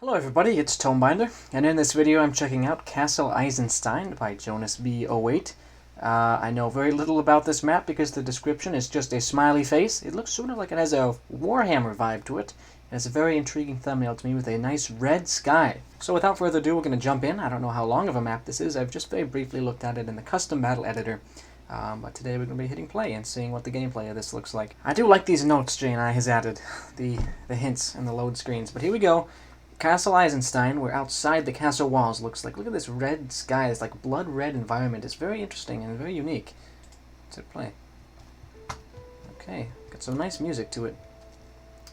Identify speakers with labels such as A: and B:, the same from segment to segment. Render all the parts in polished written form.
A: Hello everybody, it's Tomebinder, and in this video I'm checking out Castle Eisenstein by Jonas B08. I know very little about this map because the description is just a smiley face. It looks sort of like it has a Warhammer vibe to it. It has a very intriguing thumbnail to me with a nice red sky. So without further ado, we're going to jump in. I don't know how long of a map this is. I've just very briefly looked at it in the custom battle editor. But today we're going to be hitting play and seeing what the gameplay of this looks like. I do like these notes J&I has added, the hints and the load screens. But here we go. Castle Eisenstein, we're outside the castle walls, looks like. Look at this red sky, this like blood red environment. It's very interesting and very unique. Let's hit play. Okay, got some nice music to it.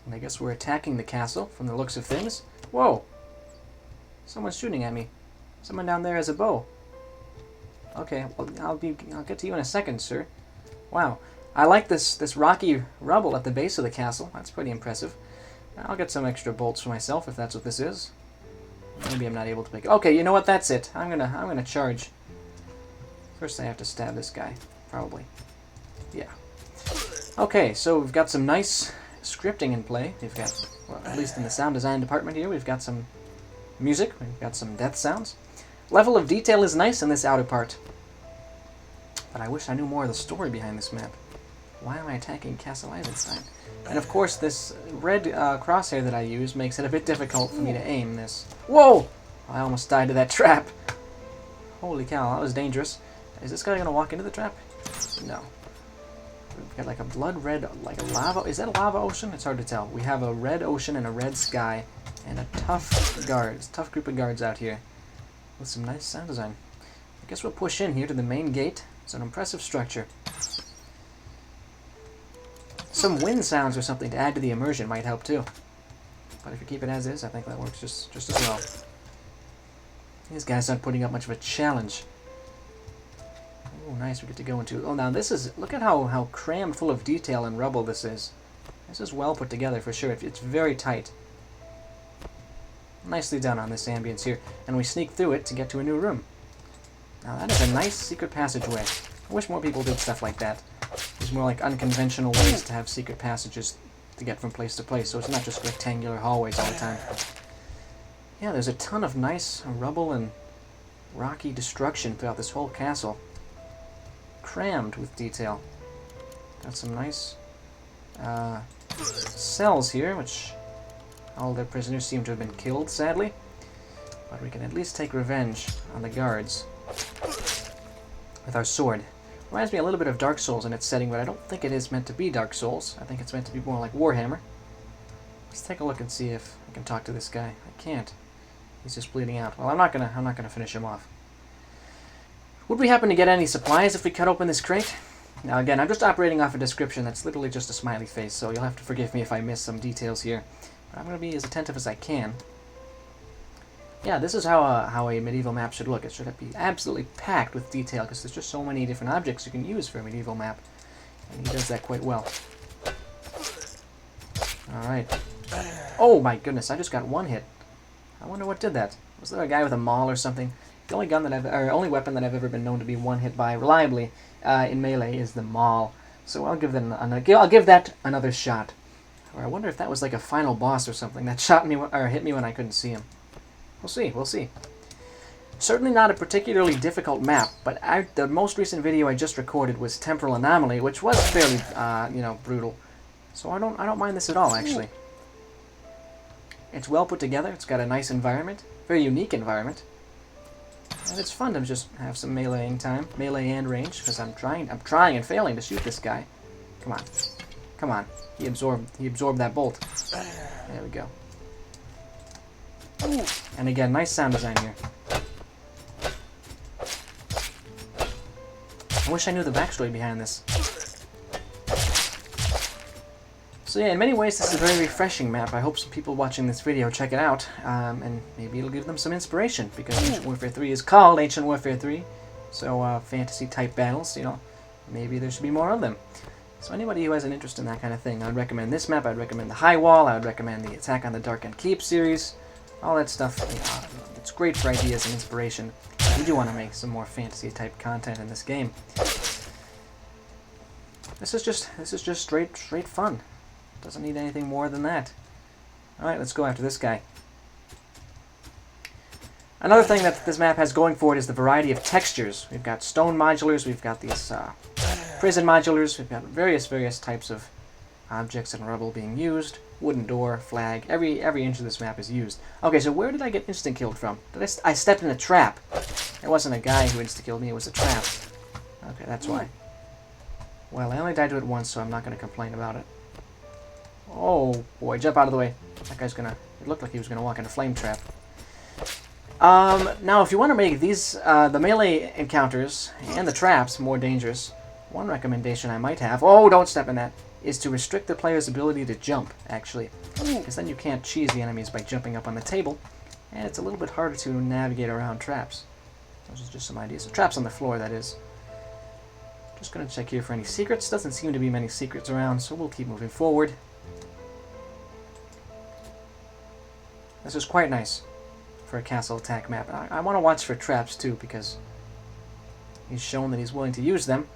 A: And I guess we're attacking the castle from the looks of things. Whoa! Someone's shooting at me. Someone down there has a bow. Okay, well, I'll get to you in a second, sir. Wow, I like this rocky rubble at the base of the castle. That's pretty impressive. I'll get some extra bolts for myself if that's what this is. Maybe I'm not able to pick it. Okay, you know what? That's it. I'm gonna charge. First, I have to stab this guy, probably. Yeah. Okay, so we've got some nice scripting in play. We've got, well, at least in the sound design department here, we've got some music. We've got some death sounds. Level of detail is nice in this outer part, but I wish I knew more of the story behind this map. Why am I attacking Castle Eisenstein? And of course, this red crosshair that I use makes it a bit difficult for me to aim this. Whoa! I almost died to that trap. Holy cow, that was dangerous. Is this guy going to walk into the trap? No. We've got like a blood red, like a lava. Is that a lava ocean? It's hard to tell. We have a red ocean and a red sky and a tough group of guards out here with some nice sound design. I guess we'll push in here to the main gate. It's an impressive structure. Some wind sounds or something to add to the immersion might help too. But if you keep it as is, I think that works just as well. These guys aren't putting up much of a challenge. Oh, nice, we get to go into... Oh, now this is... Look at how crammed full of detail and rubble this is. This is well put together for sure. It's very tight. Nicely done on this ambience here. And we sneak through it to get to a new room. Now that is a nice secret passageway. I wish more people did stuff like that. There's more like unconventional ways to have secret passages to get from place to place, so it's not just rectangular hallways all the time. Yeah, there's a ton of nice rubble and rocky destruction throughout this whole castle. Crammed with detail. Got some nice cells here, which all their prisoners seem to have been killed, sadly. But we can at least take revenge on the guards with our sword. Reminds me a little bit of Dark Souls in its setting, but I don't think it is meant to be Dark Souls. I think it's meant to be more like Warhammer. Let's take a look and see if I can talk to this guy. I can't. He's just bleeding out. Well, I'm not gonna finish him off. Would we happen to get any supplies if we cut open this crate? Now again, I'm just operating off a description that's literally just a smiley face, so you'll have to forgive me if I miss some details here. But I'm gonna be as attentive as I can. Yeah, this is how a medieval map should look. It should be absolutely packed with detail, because there's just so many different objects you can use for a medieval map. And he does that quite well. Alright. Oh my goodness, I just got one hit. I wonder what did that. Was there a guy with a maul or something? The only weapon that I've ever been known to be one hit by reliably in melee is the maul. So I'll give that another shot. Or I wonder if that was like a final boss or something that shot me or hit me when I couldn't see him. We'll see. Certainly not a particularly difficult map, but the most recent video I just recorded was Temporal Anomaly, which was fairly, brutal. So I don't mind this at all, actually. It's well put together. It's got a nice environment, very unique environment, and it's fun to just have some meleeing time, melee and range, because I'm trying and failing to shoot this guy. Come on. He absorbed that bolt. There we go. And again, nice sound design here. I wish I knew the backstory behind this. So yeah, in many ways this is a very refreshing map. I hope some people watching this video check it out, and maybe it'll give them some inspiration, because Ancient Warfare 3 is called Ancient Warfare 3, so fantasy-type battles, maybe there should be more of them. So anybody who has an interest in that kind of thing, I'd recommend this map, I'd recommend the High Wall, I would recommend the Attack on the Darkened Keep series. All that stuff, it's great for ideas and inspiration. We do want to make some more fantasy-type content in this game. This is just straight fun. Doesn't need anything more than that. Alright, let's go after this guy. Another thing that this map has going for it is the variety of textures. We've got stone modulars, we've got these prison modulars, we've got various types of objects and rubble being used. Wooden door, flag, every inch of this map is used. Okay, so where did I get instant-killed from? I stepped in a trap. It wasn't a guy who insta-killed me, it was a trap. Okay, that's why. Well, I only died to it once, so I'm not going to complain about it. Oh, boy, jump out of the way. That guy's gonna... It looked like he was going to walk in a flame trap. Now, if you want to make these, the melee encounters and the traps more dangerous, one recommendation I might have... Oh, don't step in that! Is to restrict the player's ability to jump, actually. Because then you can't cheese the enemies by jumping up on the table, and it's a little bit harder to navigate around traps. Those are just some ideas. So traps on the floor, that is. Just going to check here for any secrets. Doesn't seem to be many secrets around, so we'll keep moving forward. This is quite nice for a castle attack map. I want to watch for traps, too, because he's shown that he's willing to use them.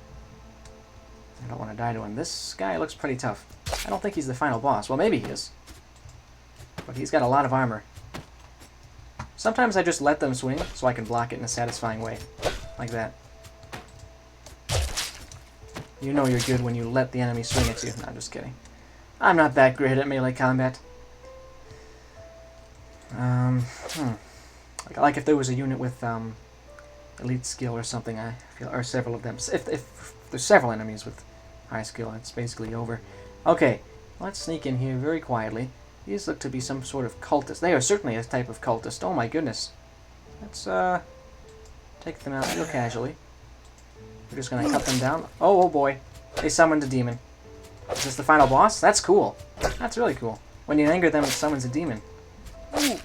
A: I don't want to die to him. This guy looks pretty tough. I don't think he's the final boss. Well, maybe he is. But he's got a lot of armor. Sometimes I just let them swing so I can block it in a satisfying way. Like that. You know you're good when you let the enemy swing at you. No, I'm just kidding. I'm not that great at melee combat. Like if there was a unit with elite skill or something, I feel, or several of them. If there's several enemies with high skill, it's basically over. Okay, let's sneak in here very quietly. These look to be some sort of cultist. They are certainly a type of cultist. Oh my goodness. Let's take them out real casually. We're just gonna cut them down. Oh boy, they summoned a demon. Is this the final boss? That's cool. That's really cool. When you anger them, it summons a demon. Ooh.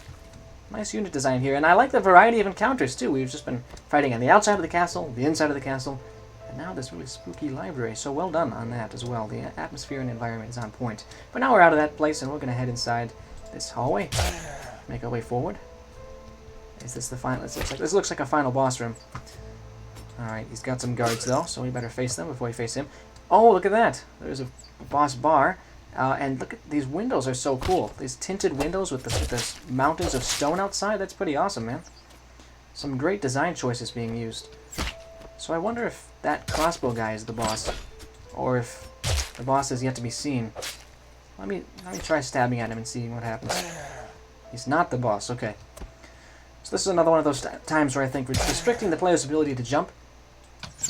A: Nice unit design here, and I like the variety of encounters too. We've just been fighting on the outside of the castle, the inside of the castle, and now this really spooky library. So well done on that as well. The atmosphere and environment is on point. But now we're out of that place, and we're going to head inside this hallway. Make our way forward. Is this the final? This looks like a final boss room. All right, he's got some guards though, so we better face them before we face him. Oh, look at that! There's a boss bar. And look at these windows are so cool. These tinted windows with the mountains of stone outside. That's pretty awesome, man. Some great design choices being used. So I wonder if that crossbow guy is the boss, or if the boss is yet to be seen. Let me try stabbing at him and seeing what happens. He's not the boss. Okay. So this is another one of those times where I think restricting the player's ability to jump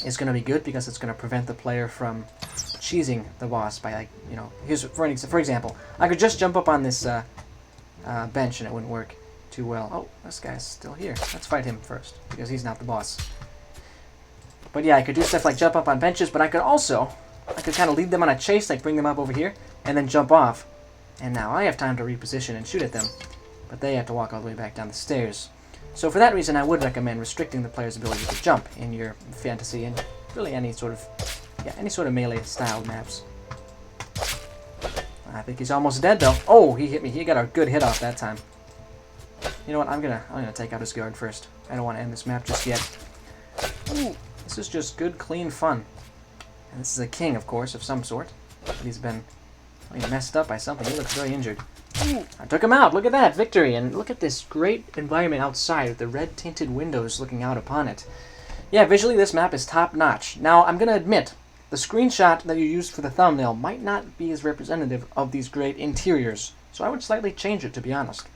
A: is going to be good because it's going to prevent the player from cheesing the boss by, like, you know, here's for example, I could just jump up on this bench and it wouldn't work too well. Oh, this guy's still here. Let's fight him first because he's not the boss. But yeah, I could do stuff like jump up on benches, but I could kind of lead them on a chase, like bring them up over here and then jump off. And now I have time to reposition and shoot at them, but they have to walk all the way back down the stairs. So for that reason, I would recommend restricting the player's ability to jump in your fantasy and really any sort of melee-styled maps. I think he's almost dead, though. Oh, he hit me. He got a good hit off that time. You know what? I'm gonna take out his guard first. I don't want to end this map just yet. Ooh, this is just good, clean fun. And this is a king, of course, of some sort. But he's been messed up by something. He looks very injured. Ooh, I took him out. Look at that. Victory. And look at this great environment outside with the red-tinted windows looking out upon it. Yeah, visually this map is top-notch. Now, I'm going to admit, the screenshot that you used for the thumbnail might not be as representative of these great interiors, so I would slightly change it, to be honest.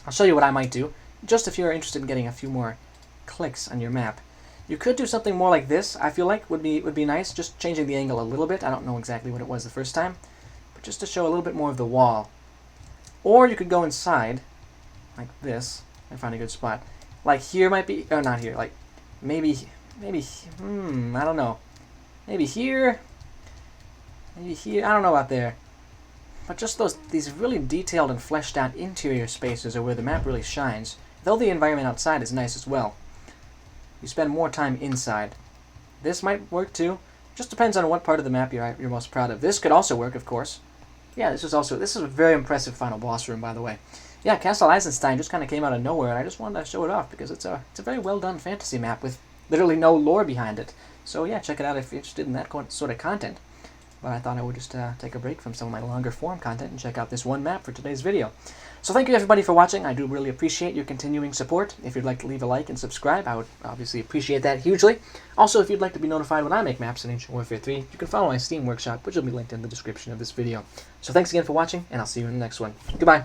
A: I'll show you what I might do, just if you're interested in getting a few more clicks on your map. You could do something more like this, I feel like would be nice, just changing the angle a little bit. I don't know exactly what it was the first time, but just to show a little bit more of the wall. Or you could go inside, like this, and find a good spot. Like here might be, or not here, like maybe, I don't know. Maybe here, I don't know about there. But just these really detailed and fleshed out interior spaces are where the map really shines, though the environment outside is nice as well. You spend more time inside. This might work too. Just depends on what part of the map you're most proud of. This could also work, of course. Yeah, this is a very impressive final boss room, by the way. Yeah, Castle Eisenstein just kind of came out of nowhere, and I just wanted to show it off because it's a very well done fantasy map with literally no lore behind it. So yeah, check it out if you're interested in that sort of content. But I thought I would just take a break from some of my longer form content and check out this one map for today's video. So thank you everybody for watching. I do really appreciate your continuing support. If you'd like to leave a like and subscribe, I would obviously appreciate that hugely. Also, if you'd like to be notified when I make maps in Ancient Warfare 3, you can follow my Steam workshop, which will be linked in the description of this video. So thanks again for watching, and I'll see you in the next one. Goodbye.